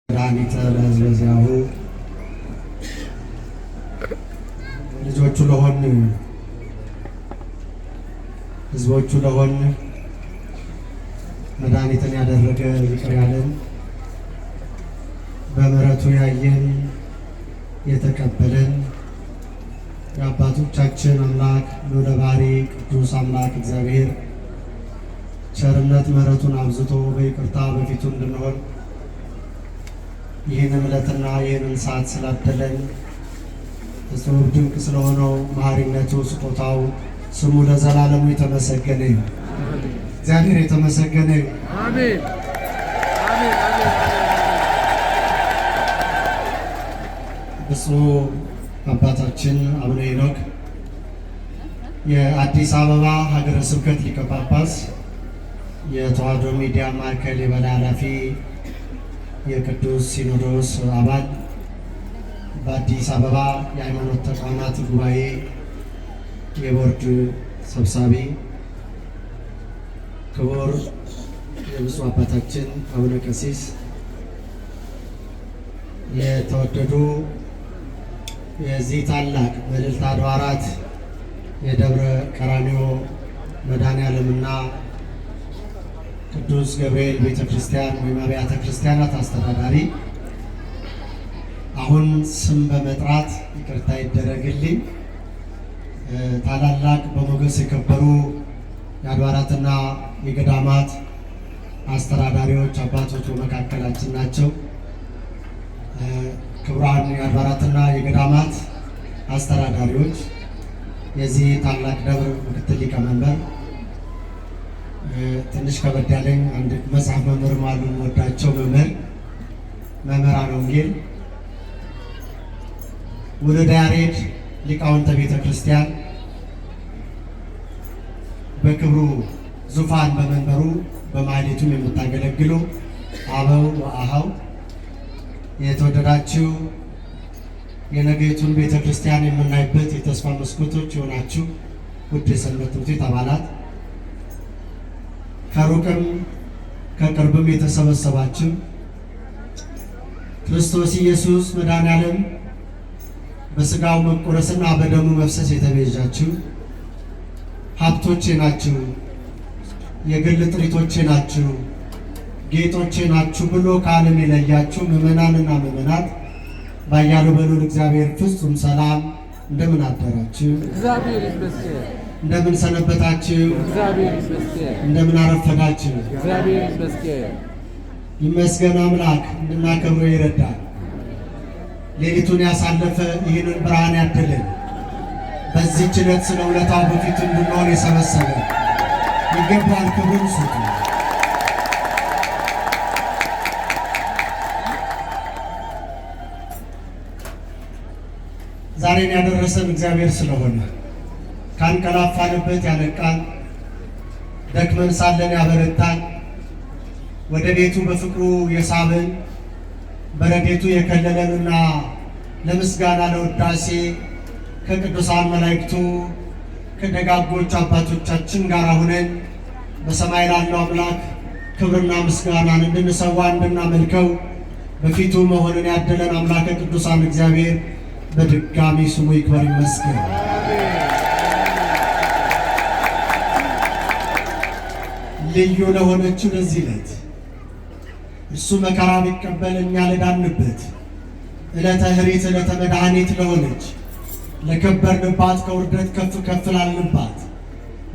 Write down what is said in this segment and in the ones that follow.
መድኃኒተ ለሕዝበ ልጆቹ ለሆን ሕዝቦቹ ለሆን መድኃኒትን ያደረገ ይቅር ያለን በምሕረቱ ያየን የተቀበለን የአባቶቻችን አምላክ ልዑለ ባሕርይ ቅዱስ አምላክ እግዚአብሔር ቸርነት ምሕረቱን አብዝቶ በይቅርታ በፊቱ እንድንሆን ይህንን ዕለትና ይህንን ሰዓት ስላደለን እጹብ ድንቅ ስለሆነው መሐሪነቱ ስጦታው ስሙ ለዘላለሙ የተመሰገነ ይሁን። እግዚአብሔር የተመሰገነ ይሁን። አሜን አሜን አሜን። ብፁዕ አባታችን አቡነ ሄኖክ የአዲስ አበባ ሀገረ ስብከት ሊቀ ጳጳስ፣ የተዋሕዶ ሚዲያ ማዕከል የበላይ ኃላፊ፣ የቅዱስ ሲኖዶስ አባል፣ በአዲስ አበባ የሃይማኖት ተቋማት ጉባኤ የቦርድ ሰብሳቢ፣ ክቡር የብፁዕ አባታችን አቡነ ቀሲስ፣ የተወደዱ የዚህ ታላቅ መልዕልተ አድባራት የደብረ ቀራንዮ መድኃኔዓለምና ቅዱስ ገብርኤል ቤተ ክርስቲያን ወይም አብያተ ክርስቲያናት አስተዳዳሪ፣ አሁን ስም በመጥራት ይቅርታ ይደረግልኝ፣ ታላላቅ በሞገስ የከበሩ የአድባራትና የገዳማት አስተዳዳሪዎች አባቶች በመካከላችን ናቸው። ክቡራን የአድባራትና የገዳማት አስተዳዳሪዎች፣ የዚህ ታላቅ ደብር ምክትል ሊቀመንበር፣ ትንሽ ከበድ ያለኝ አንድ መጽሐፍ መምህር ማሉን ወዳቸው መምህራን ወንጌል፣ ውሉደ ያሬድ ሊቃውንተ ቤተ ክርስቲያን፣ በክብሩ ዙፋን በመንበሩ በማኅሌቱም የምታገለግሉ አበው ወአኀው፣ የተወደዳችሁ የነገይቱን ቤተ ክርስቲያን የምናይበት የተስፋ መስኮቶች የሆናችሁ ውድ የሰንበት ትምህርት ቤት አባላት፣ ከሩቅም ከቅርብም የተሰበሰባችሁ ክርስቶስ ኢየሱስ መድኃኔዓለም በሥጋው መቆረስና በደሙ መፍሰስ የተቤዣችሁ ሀብቶቼ ናችሁ፣ የግል ጥሪቶቼ ናችሁ፣ ጌጦቼ ናችሁ ብሎ ከዓለም የለያችሁ ምዕመናንና ምዕመናት ባያሉ በልዑል እግዚአብሔር ፍጹም ሰላም እንደምን አደራችሁ? እግዚአብሔር ይመስገን። እንደምን ሰነበታችሁ? እግዚአብሔር ይመስገን። እንደምን አረፈዳችሁ? እግዚአብሔር ይመስገን። ይመስገን አምላክ እንድናከብረው ይረዳል። ሌሊቱን ያሳለፈ ይህንን ብርሃን ያደለን በዚህች ዕለት ስለ ውለታው በፊቱ እንድንሆን የሰበሰበ ይገባል። ክብሩን ስጡ። ዛሬን ያደረሰን እግዚአብሔር ስለሆነ ካንቀላፋንበት ያነቃን፣ ደክመን ሳለን ያበረታን፣ ወደ ቤቱ በፍቅሩ የሳበን፣ በረድኤቱ የከለለንና ለምስጋና ለውዳሴ ከቅዱሳን መላእክቱ ከደጋጎች አባቶቻችን ጋር ሆነን በሰማይ ላለው አምላክ ክብርና ምስጋናን እንድንሰዋ እንድናመልከው በፊቱ መሆንን ያደለን አምላከ ቅዱሳን እግዚአብሔር በድጋሚ ስሙ ይክበር ይመስገን። ልዩ ለሆነችው ለዚህ ዕለት እሱ መከራ ቢቀበል እኛ ለዳንበት ዕለተ ኅሪት ዕለተ መድኃኒት ለሆነች ለከበርንባት ከውርደት ከፍ ከፍ ላልንባት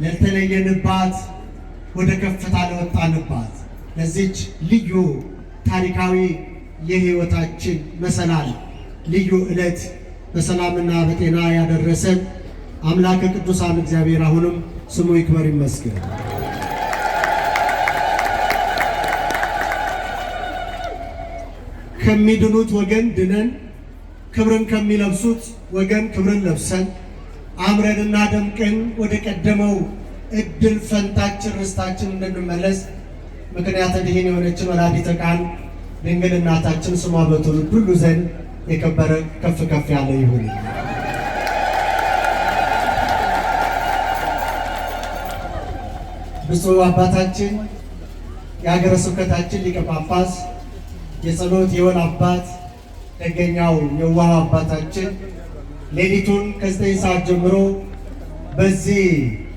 ለተለየንባት ወደ ከፍታ ለወጣንባት ለዚች ልዩ ታሪካዊ የሕይወታችን መሰላል ልዩ ዕለት በሰላምና በጤና ያደረሰን አምላከ ቅዱሳን እግዚአብሔር አሁንም ስሙ ይክበር ይመስገን። ከሚድኑት ወገን ድነን ክብርን ከሚለብሱት ወገን ክብርን ለብሰን አምረንና ደምቀን ወደ ቀደመው እድል ፈንታችን ርስታችን እንድንመለስ ምክንያተ ድኂን የሆነችን ወላዲተ ቃል ድንግል እናታችን ስሟ በትውልድ ሁሉ ዘንድ የከበረ ከፍ ከፍ ያለ ይሁን። ብፁዕ አባታችን የሀገረ ስብከታችን ሊቀ ጳጳስ የጸሎት የወል አባት ደገኛው የዋህ አባታችን ሌሊቱን ከ9 ሰዓት ጀምሮ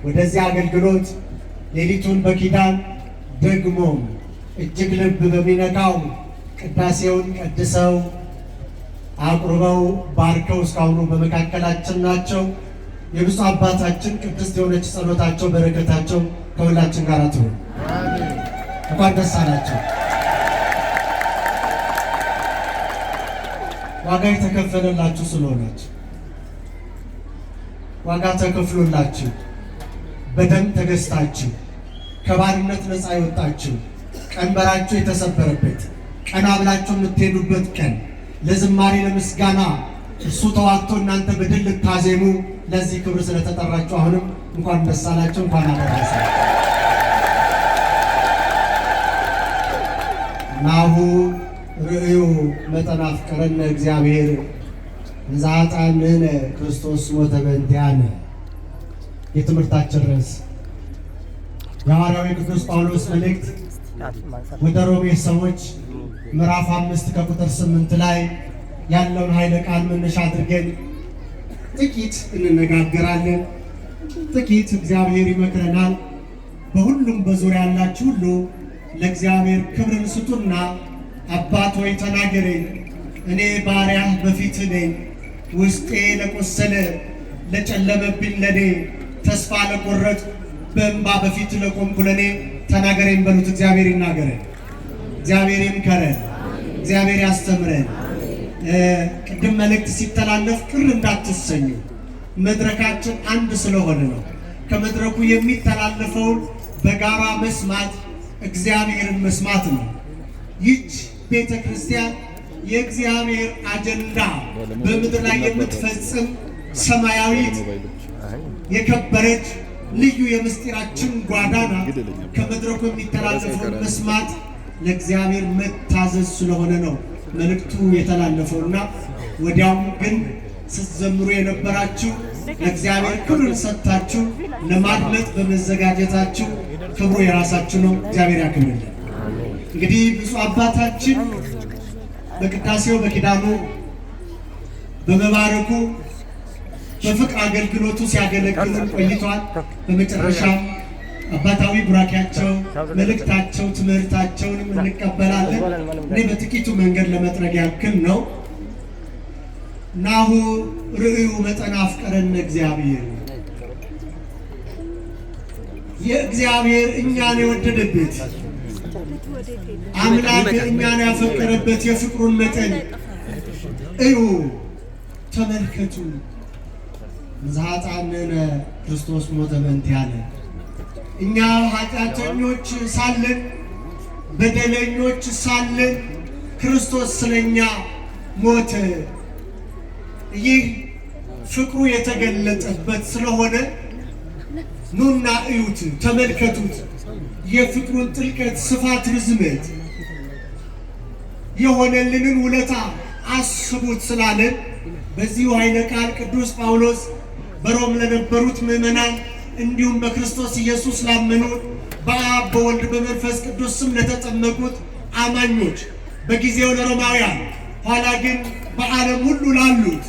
ወደዚህ አገልግሎት ሌሊቱን በኪዳን ደግሞ እጅግ ልብ በሚነካው ቅዳሴውን ቀድሰው አቁርበው ባርከው እስካሁኑ በመካከላችን ናቸው። የብፁዕ አባታችን ቅድስት የሆነች ጸሎታቸው በረከታቸው ከሁላችን ጋር ትሁን። እንኳን ደስ አላቸው። ዋጋ የተከፈለላችሁ ስለሆናችሁ ዋጋ ተከፍሎላችሁ በደም ተገዝታችሁ ከባርነት ነፃ የወጣችሁ ቀንበራችሁ የተሰበረበት ቀና ብላችሁ የምትሄዱበት ቀን ለዝማሬ ለምስጋና እሱ ተዋግቶ እናንተ በድል ልታዜሙ ለዚህ ክብር ስለተጠራችሁ አሁንም እንኳን ደስ አላችሁ፣ እንኳን አደረሳችሁ። ናሁ ርእዩ መጠነ አፍቀረነ እግዚአብሔር እንዘ ክርስቶስ ሞተ በእንቲአነ። የትምህርታችን ርዕስ የሐዋርያው ቅዱስ ጳውሎስ መልእክት ወደ ሮሜ ሰዎች ምዕራፍ 5 ከቁጥር 8 ላይ ያለውን ኃይለ ቃል መነሻ አድርገን ጥቂት እንነጋገራለን። ጥቂት እግዚአብሔር ይመክረናል። በሁሉም በዙሪያ ያላችሁ ሁሉ ለእግዚአብሔር ክብርን ስጡና አባት ሆይ ተናገረኝ፣ እኔ ባሪያህ በፊትህ ነኝ። ውስጤ ለቆሰለ ለጨለመብኝ ለኔ ተስፋ ለቆረጥ በእንባ በፊት ለቆምኩ ለኔ ተናገረኝ በሉት። እግዚአብሔር ይናገረን፣ እግዚአብሔር ይምከረን፣ እግዚአብሔር ያስተምረን። ቅድም መልእክት ሲተላለፍ ቅር እንዳትሰኙ፣ መድረካችን አንድ ስለሆነ ነው። ከመድረኩ የሚተላለፈውን በጋራ መስማት እግዚአብሔርን መስማት ነው። ይህች ቤተ ክርስቲያን የእግዚአብሔር አጀንዳ በምድር ላይ የምትፈጽም ሰማያዊት የከበረች ልዩ የምስጢራችን ጓዳ ናት። ከመድረኩ የሚተላለፈውን መስማት ለእግዚአብሔር መታዘዝ ስለሆነ ነው መልእክቱ የተላለፈውና ወዲያውም ግን ስትዘምሩ የነበራችሁ ለእግዚአብሔር ክብርን ሰጥታችሁ ለማድመጥ በመዘጋጀታችሁ ክብሩ የራሳችሁ ነው። እግዚአብሔር ያክብርልን። እንግዲህ ብፁዕ አባታችን በቅዳሴው በኪዳኑ በመባረኩ በፍቅር አገልግሎቱ ሲያገለግሉ ቆይቷል። በመጨረሻ አባታዊ ቡራኪያቸው፣ መልእክታቸው፣ ትምህርታቸውንም እንቀበላለን። እኔ በጥቂቱ መንገድ ለመጥረግ ያክል ነው። ናሁ ርእዩ መጠነ አፍቀረነ እግዚአብሔር። የእግዚአብሔር እኛን የወደደበት አምላክ እኛን ያፈቀረበት የፍቅሩን መጠን እዩ፣ ተመልከቱ። እንዘ ክርስቶስ ሞተ በእንቲአነ። እኛ ኃጢአተኞች ሳለን በደለኞች ሳለን ክርስቶስ ስለኛ ሞተ። ይህ ፍቅሩ የተገለጠበት ስለሆነ ኑና እዩት፣ ተመልከቱት። የፍቅሩን ጥልቀት፣ ስፋት፣ ርዝመት የሆነልንን ውለታ አስቡት ስላለን በዚሁ ኃይለ ቃል ቅዱስ ጳውሎስ በሮም ለነበሩት ምዕመናን እንዲሁም በክርስቶስ ኢየሱስ ላመኑት በአብ በወልድ በመንፈስ ቅዱስ ስም ለተጠመቁት አማኞች በጊዜው ለሮማውያን ኋላ ግን በዓለም ሁሉ ላሉት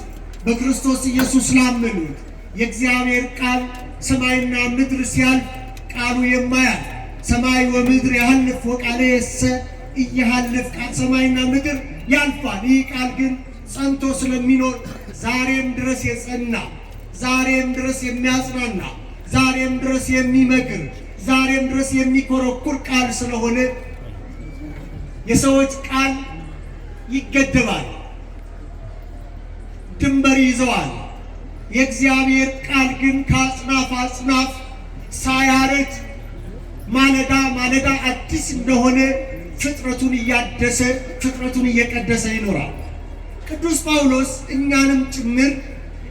በክርስቶስ ኢየሱስ ላመኑት የእግዚአብሔር ቃል ሰማይና ምድር ሲያልፍ ቃሉ የማያልፍ ሰማይ ወምድር ያህልፍ ወቃሌሰ ኢያሃልፍ። ቃል ሰማይና ምድር ያልፋል፣ ይህ ቃል ግን ጸንቶ ስለሚኖር ዛሬም ድረስ የጸና፣ ዛሬም ድረስ የሚያጽናና፣ ዛሬም ድረስ የሚመክር፣ ዛሬም ድረስ የሚኮረኩር ቃል ስለሆነ የሰዎች ቃል ይገደባል፣ ድንበር ይዘዋል። የእግዚአብሔር ቃል ግን ከአጽናፍ አጽናፍ ሳያረጅ ማለዳ ማለዳ አዲስ እንደሆነ ፍጥረቱን እያደሰ ፍጥረቱን እየቀደሰ ይኖራል። ቅዱስ ጳውሎስ እኛንም ጭምር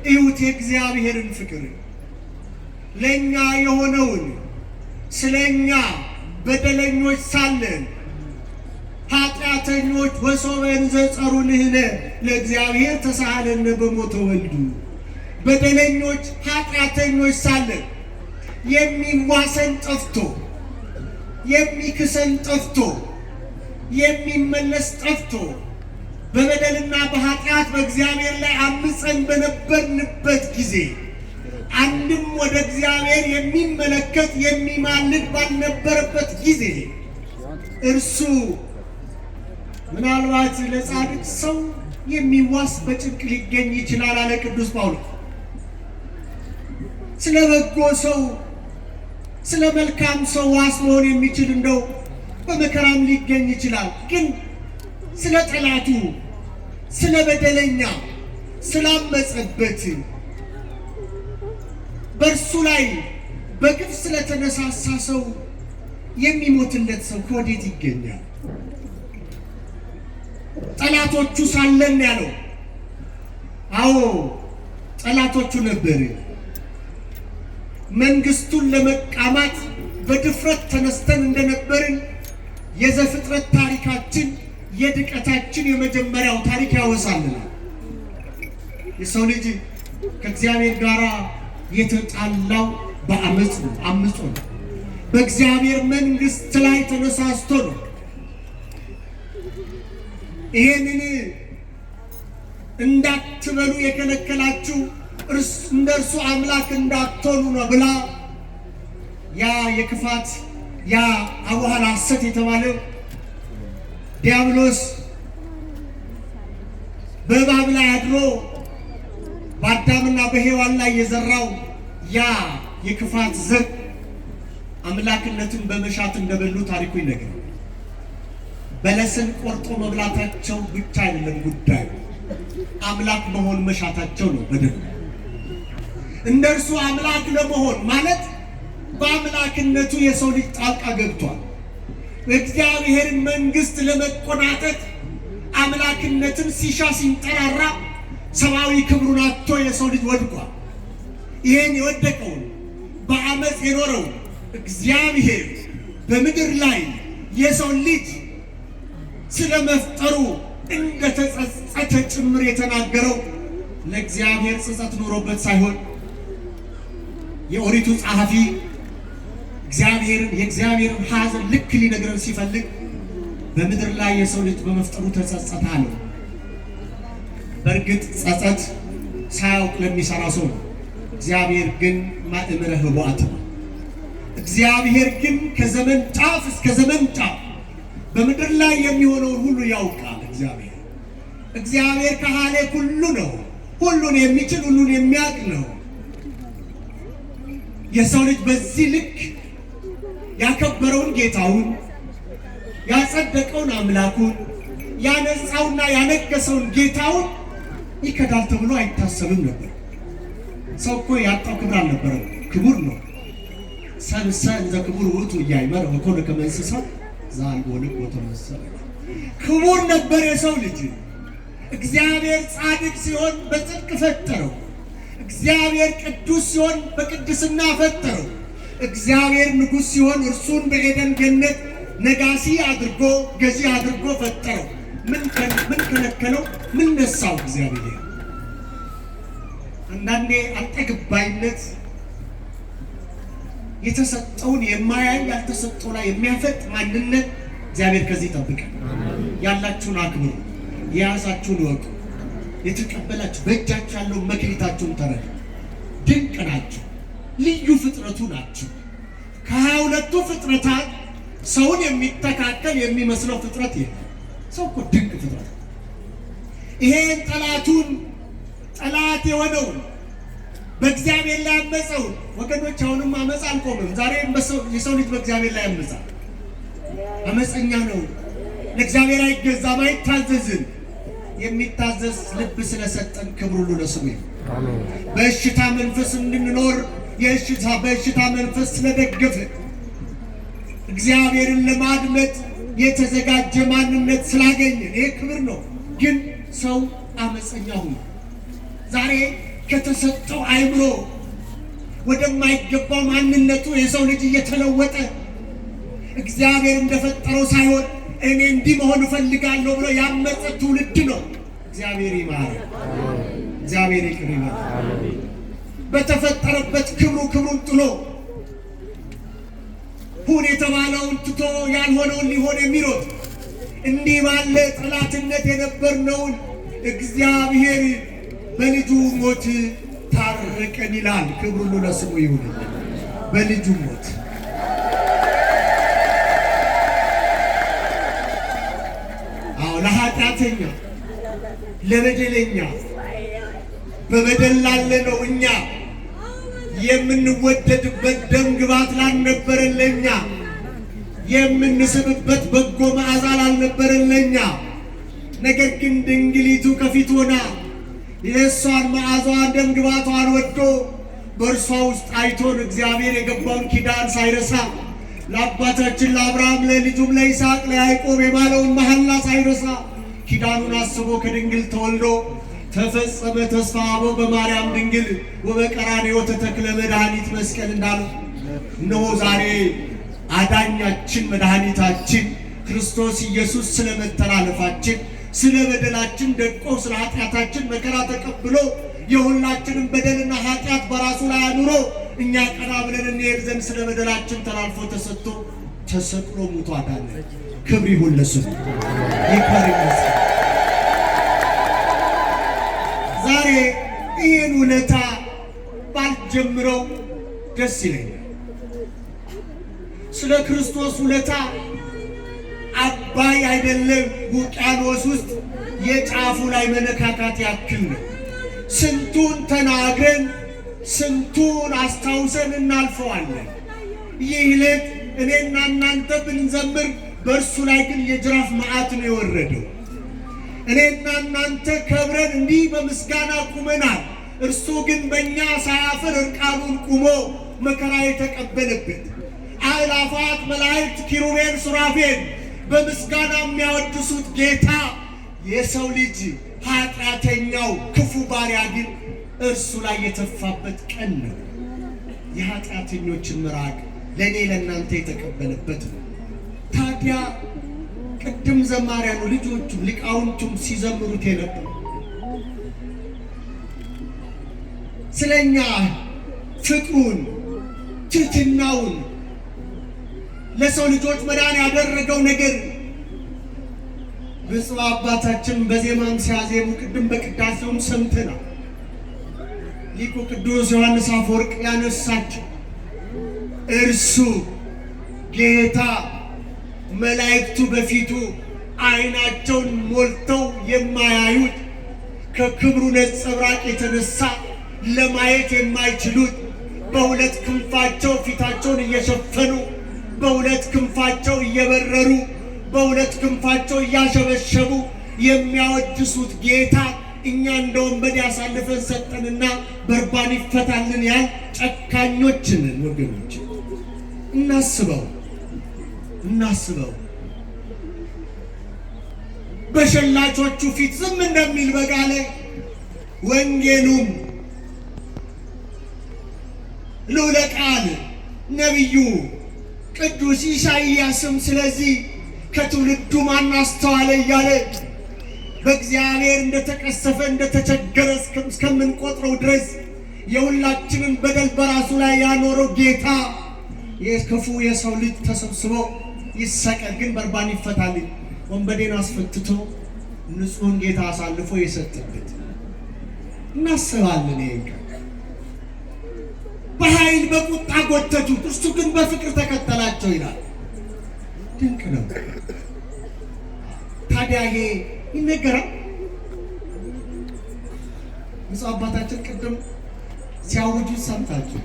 እዩት የእግዚአብሔርን ፍቅር ለእኛ የሆነውን ስለ እኛ በደለኞች ሳለን ኃጢአተኞች ወሶበ እንዘ ጸሩንህነ ለእግዚአብሔር ተሳሃለነ በሞተ ወልዱ። በደለኞች ኃጢአተኞች ሳለን የሚዋሰን ጠፍቶ የሚክሰን ጠፍቶ የሚመለስ ጠፍቶ በበደልና በኃጢአት በእግዚአብሔር ላይ አምፀን በነበርንበት ጊዜ አንድም ወደ እግዚአብሔር የሚመለከት የሚማልድ ባልነበረበት ጊዜ እርሱ ምናልባት ለጻድቅ ሰው የሚዋስ በጭንቅ ሊገኝ ይችላል አለ ቅዱስ ጳውሎስ። ስለ በጎ ሰው ስለ መልካም ሰው ዋስ መሆን የሚችል እንደው በመከራም ሊገኝ ይችላል። ግን ስለ ጠላቱ ስለ በደለኛ ስላመፀበት በእርሱ ላይ በግፍ ስለተነሳሳ ሰው የሚሞትለት ሰው ከወዴት ይገኛል? ጠላቶቹ ሳለን ያለው። አዎ ጠላቶቹ ነበር። መንግስቱን ለመቃማት በድፍረት ተነስተን እንደነበርን የዘፍጥረት ታሪካችን የድቀታችን የመጀመሪያው ታሪክ ያወሳልናል። የሰው ልጅ ከእግዚአብሔር ጋር የተጣላው በአመፅ ነው፣ አምጾ ነው። በእግዚአብሔር መንግስት ላይ ተነሳስቶ ነው። ይሄንን እንዳትበሉ የከለከላችሁ እንደ እርሱ አምላክ እንዳትሆኑ ነው ብላ ያ የክፋት ያ አቡኋላ ሐሰት የተባለው ዲያብሎስ በእባብ ላይ አድሮ በአዳምና በሔዋን ላይ የዘራው ያ የክፋት ዘር አምላክነትን በመሻት እንደበሉ ታሪኩ ይነግራል። በለስን ቆርጦ መብላታቸው ብቻ አይደለም ጉዳዩ፣ አምላክ መሆን መሻታቸው ነው በደል። እንደርሱ አምላክ ለመሆን ማለት በአምላክነቱ የሰው ልጅ ጣልቃ ገብቷል። በእግዚአብሔርን መንግስት ለመቆናጠጥ አምላክነትን ሲሻ ሲንጠራራ ሰብአዊ ክብሩን አጥቶ የሰው ልጅ ወድቋል። ይሄን የወደቀውን በአመፅ የኖረው እግዚአብሔር በምድር ላይ የሰው ልጅ ስለመፍጠሩ እንደተጸጸተ ጭምር የተናገረው ለእግዚአብሔር ጸጸት ኖሮበት ሳይሆን የኦሪቱ ጸሐፊ የእግዚአብሔርን ሐዘን ልክ ሊነግረን ሲፈልግ በምድር ላይ የሰው ልጅ በመፍጠሩ ተጸጸተ አለው። በእርግጥ ጸጸት ሳያውቅ ለሚሰራ ሰው ነው። እግዚአብሔር ግን ማእምረ ኅቡዓት ነው። እግዚአብሔር ግን ከዘመን ጫፍ እስከ ዘመን ጫፍ በምድር ላይ የሚሆነውን ሁሉ ያውቃል። እግዚአብሔር ከሃሌ ሁሉ ነው። ሁሉን የሚችል ሁሉን የሚያውቅ ነው። የሰው ልጅ በዚህ ልክ ያከበረውን ጌታውን ያጸደቀውን አምላኩን ያነጻውና ያነገሰውን ጌታውን ይከዳል ተብሎ አይታሰብም ነበር። ሰው እኮ ያጣው ክብር አልነበረም፣ ክቡር ነው። ሰብሰ እንዘ ክቡር ውእቱ እያይመረ ወኮነ ከመ እንስሳ ዘአልቦ ልብ ወተመሰለ። ክቡር ነበር የሰው ልጅ። እግዚአብሔር ጻድቅ ሲሆን በጽድቅ ፈጠረው። እግዚአብሔር ቅዱስ ሲሆን በቅድስና ፈጠረው። እግዚአብሔር ንጉሥ ሲሆን እርሱን በኤደን ገነት ነጋሲ አድርጎ ገዢ አድርጎ ፈጠረው። ምን ከለከለው? ምን ነሳው? እግዚአብሔር አንዳንዴ አልጠግባይነት የተሰጠውን የማያይ ያልተሰጠው ላይ የሚያፈጥ ማንነት እግዚአብሔር ከዚህ ይጠብቃል። ያላችሁን አክብሩ፣ የያዛችሁን ወቁ፣ የተቀበላችሁ በእጃችሁ ያለው መክሊታችሁን ተረዱ። ድንቅ ናችሁ፣ ልዩ ፍጥረቱ ናችሁ። ከ22ቱ ፍጥረታት ሰውን የሚተካከል የሚመስለው ፍጥረት የለም። ሰው እኮ ድንቅ ፍጥረት። ይሄን ጠላት የሆነውን በእግዚአብሔር ላይ ያመፀውን ወገኖች፣ አሁንም አመፅ አልቆምም። ዛሬም የሰው ልጅ በእግዚአብሔር ላይ ያመፃል። አመፀኛ ነው፣ ለእግዚአብሔር አይገዛም፣ አይታዘዝም። የሚታዘዝ ልብ ስለሰጠን ክብር ሁሉ ለስሙ ይሁን። በእሽታ መንፈስ እንድንኖር በእሽታ መንፈስ ስለደገፈ እግዚአብሔርን ለማድመጥ የተዘጋጀ ማንነት ስላገኘን ይሄ ክብር ነው። ግን ሰው አመፀኛ ሆኖ ዛሬ ከተሰጠው አእምሮ ወደማይገባው ማንነቱ የሰው ልጅ እየተለወጠ እግዚአብሔር እንደፈጠረው ሳይሆን እኔ እንዲህ መሆን እፈልጋለሁ ብሎ ያመፀ ትውልድ ነው። እግዚአብሔር ይማረ፣ እግዚአብሔር ይቅር ይበል። በተፈጠረበት ክብሩን ጥሎ ሁን የተባለውን ትቶ ያልሆነውን ሊሆን የሚሮጥ እንዲህ ባለ ጠላትነት የነበርነውን እግዚአብሔር በልጁ ሞት ታረቀን ይላል። ክብር ሁሉ ለስሙ ይሁን። በልጁ ሞት ለኃጢአተኛ ለበደለኛ በበደል ላለነው እኛ የምንወደድበት ደም ግባት ላልነበረን ለኛ የምንስብበት በጎ መዓዛ ላልነበረን ለኛ ነገር ግን ድንግሊቱ ከፊት ሆና የእሷን መዓዛዋን ደም ግባቷን ወዶ በእርሷ ውስጥ አይቶን እግዚአብሔር የገባውን ኪዳን ሳይረሳ ለአባታችን ለአብርሃም ለልጁም ለይስሐቅ ለያዕቆብ የማለውን መሐላ ሳይረሳ ኪዳኑን አስቦ ከድንግል ተወልዶ ተፈጸመ ተስፋ አበው በማርያም ድንግል ወበቀራንዮ ተተክለ መድኃኒት መስቀል እንዳለው እነሆ ዛሬ አዳኛችን መድኃኒታችን ክርስቶስ ኢየሱስ ስለመተላለፋችን ስለ በደላችን ደቆ ስለ ኃጢአታችን መከራ ተቀብሎ የሁላችንም በደልና ኃጢአት በራሱ ላይ አኑሮ እኛ ቀና ብለን እንሄድ ዘንድ ስለ በደላችን ተላልፎ ተሰጥቶ ተሰቅሎ ሙቶ አዳነ። ክብር ይሁን ለስሙ ይክበር ይመስገን። ዛሬ ይህን ውለታ ባልጀምረው ደስ ይለኛል። ስለ ክርስቶስ ውለታ አባይ አይደለም ውቅያኖስ ውስጥ የጫፉ ላይ መነካካት ያክል ነው። ስንቱን ተናግረን ስንቱን አስታውሰን እናልፈዋለን። ይህ ዕለት እኔና እናንተ ብንዘምር በእርሱ ላይ ግን የጅራፍ መዓት ነው የወረደው። እኔና እናንተ ከብረን እንዲህ በምስጋና ቁመናል። እርሱ ግን በእኛ ሳያፍር እርቃኑን ቁሞ መከራ የተቀበለበት አእላፋት መላእክት ኪሩቤል ሱራፌል በምስጋና የሚያወድሱት ጌታ የሰው ልጅ ኃጢአተኛው ክፉ ባሪያ ግን እርሱ ላይ የተፋበት ቀን ነው። የኃጢአተኞችን ምራቅ ለእኔ ለእናንተ የተቀበለበት ነው። ታዲያ ቅድም ዘማሪያኑ ልጆቹም ሊቃውንቱም ሲዘምሩት የነበሩ ስለኛ ፍቅሩን ትሕትናውን ለሰው ልጆች መዳን ያደረገው ነገር ብፁዕ አባታችን በዜማም ሲያዜሙ ቅድም በቅዳሴውም ሰምተናል። ሊቁ ቅዱስ ዮሐንስ አፈወርቅ ያነሳቸው እርሱ ጌታ መላእክቱ በፊቱ ዓይናቸውን ሞልተው የማያዩት ከክብሩ ነጸብራቅ የተነሳ ለማየት የማይችሉት በሁለት ክንፋቸው ፊታቸውን እየሸፈኑ በሁለት ክንፋቸው እየበረሩ በሁለት ክንፋቸው እያሸበሸቡ የሚያወድሱት ጌታ እኛ እንደ ወንበዴ አሳልፈን ሰጠንና በርባን ይፈታልን ያል ጨካኞችን ወገኖች እናስበው። በሸላቾቹ ፊት ዝም እንደሚል በጋለ ወንጌሉም ልዑለ ቃል ነቢዩ ቅዱስ ኢሳይያስም ስለዚህ ከትውልዱ ማን አስተዋለ እያለ በእግዚአብሔር እንደተቀሰፈ እንደተቸገረ እስከምንቆጥረው ድረስ የሁላችንን በደል በራሱ ላይ ያኖረው ጌታ የክፉ የሰው ልጅ ተሰብስቦ ይሰቀል ግን በርባን ይፈታልኝ ወንበዴን አስፈትቶ ንጹሕን ጌታ አሳልፎ የሰጠበት እናስባለን። ይሄን በኃይል በቁጣ ጎተቱት፣ እርሱ ግን በፍቅር ተከተላቸው ይላል። ድንቅ ነው። ታዲያ ይሄ ይነገራል። ብፁዕ አባታችን ቅድም ሲያውጁ ሰምታችሁ